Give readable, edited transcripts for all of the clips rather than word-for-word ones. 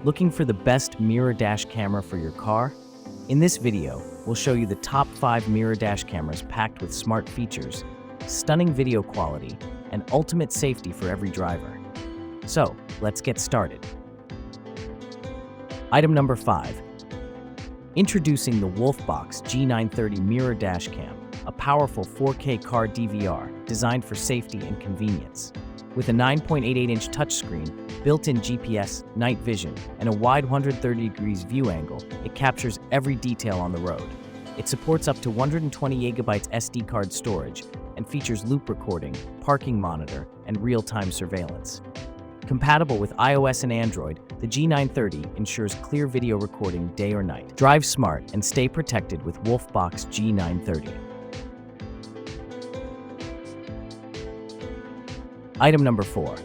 Looking for the best mirror dash camera for your car? In this video, we'll show you the top 5 mirror dash cameras packed with smart features, stunning video quality, and ultimate safety for every driver. So, let's get started. Item number 5. Introducing the WOLFBOX G930 Mirror Dash Cam, a powerful 4K car DVR designed for safety and convenience. With a 9.88-inch touchscreen, built-in GPS, night vision, and a wide 130 degrees view angle, it captures every detail on the road. It supports up to 120 GB SD card storage and features loop recording, parking monitor, and real-time surveillance. Compatible with iOS and Android, the G930 ensures clear video recording day or night. Drive smart and stay protected with WOLFBOX G930. Item number 4.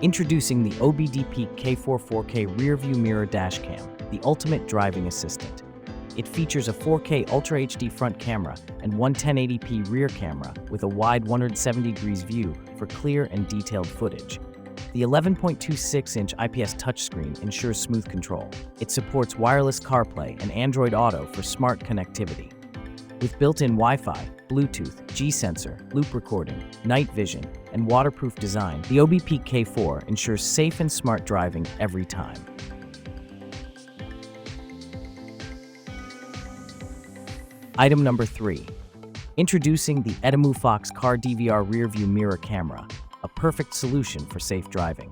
Introducing the OBDP K4 4K Rearview Mirror Dash Cam, the ultimate driving assistant. It features a 4K Ultra HD front camera and one 1080p rear camera with a wide 170 degrees view for clear and detailed footage. The 11.26-inch IPS touchscreen ensures smooth control. It supports wireless Carplay and Android Auto for smart connectivity. With built-in Wi-Fi, Bluetooth, G-sensor, loop recording, night vision, and waterproof design, the OBDP K4 ensures safe and smart driving every time. Item number 3. Introducing the WOLFBOX Car DVR Rearview Mirror Camera, a perfect solution for safe driving.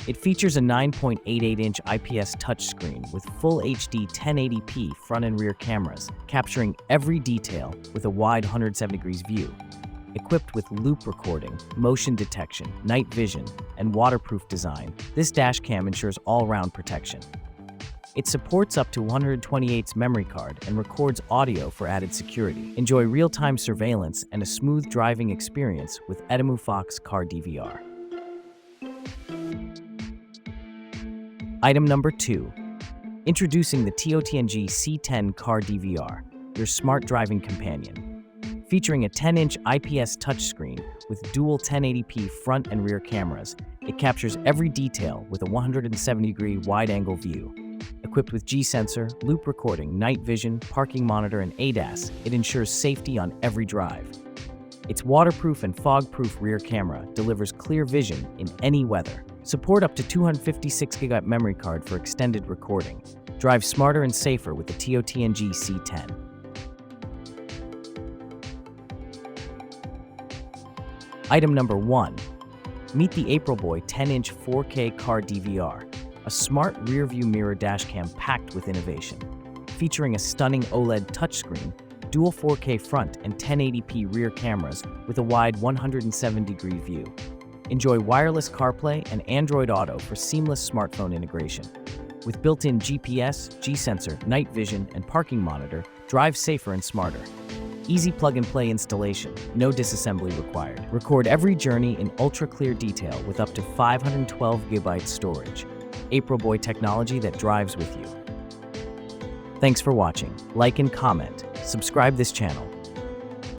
It features a 9.88-inch IPS touchscreen with full HD 1080p front and rear cameras, capturing every detail with a wide 170 degrees view. Equipped with loop recording, motion detection, night vision, and waterproof design, this dash cam ensures all-round protection. It supports up to 128 memory card and records audio for added security. Enjoy real-time surveillance and a smooth driving experience with WOLFBOX Car DVR. Item number 2. Introducing the TOTNG C10 Car DVR, your smart driving companion. Featuring a 10-inch IPS touchscreen with dual 1080p front and rear cameras, it captures every detail with a 170-degree wide-angle view. Equipped with G-sensor, loop recording, night vision, parking monitor, and ADAS, it ensures safety on every drive. Its waterproof and fog-proof rear camera delivers clear vision in any weather. Support up to 256 GB memory card for extended recording. Drive smarter and safer with the TOTNG C10. Item number 1. Meet the AprilBoy 10-inch 4K Car DVR, a smart rear-view mirror dashcam packed with innovation. Featuring a stunning OLED touchscreen, dual 4K front and 1080p rear cameras with a wide 170-degree view. Enjoy wireless CarPlay and Android Auto for seamless smartphone integration. With built-in GPS, G-sensor, night vision, and parking monitor, drive safer and smarter. Easy plug-and-play installation, no disassembly required. Record every journey in ultra-clear detail with up to 512 GB storage. AprilBoy technology that drives with you. Thanks for watching. Like and comment. Subscribe this channel.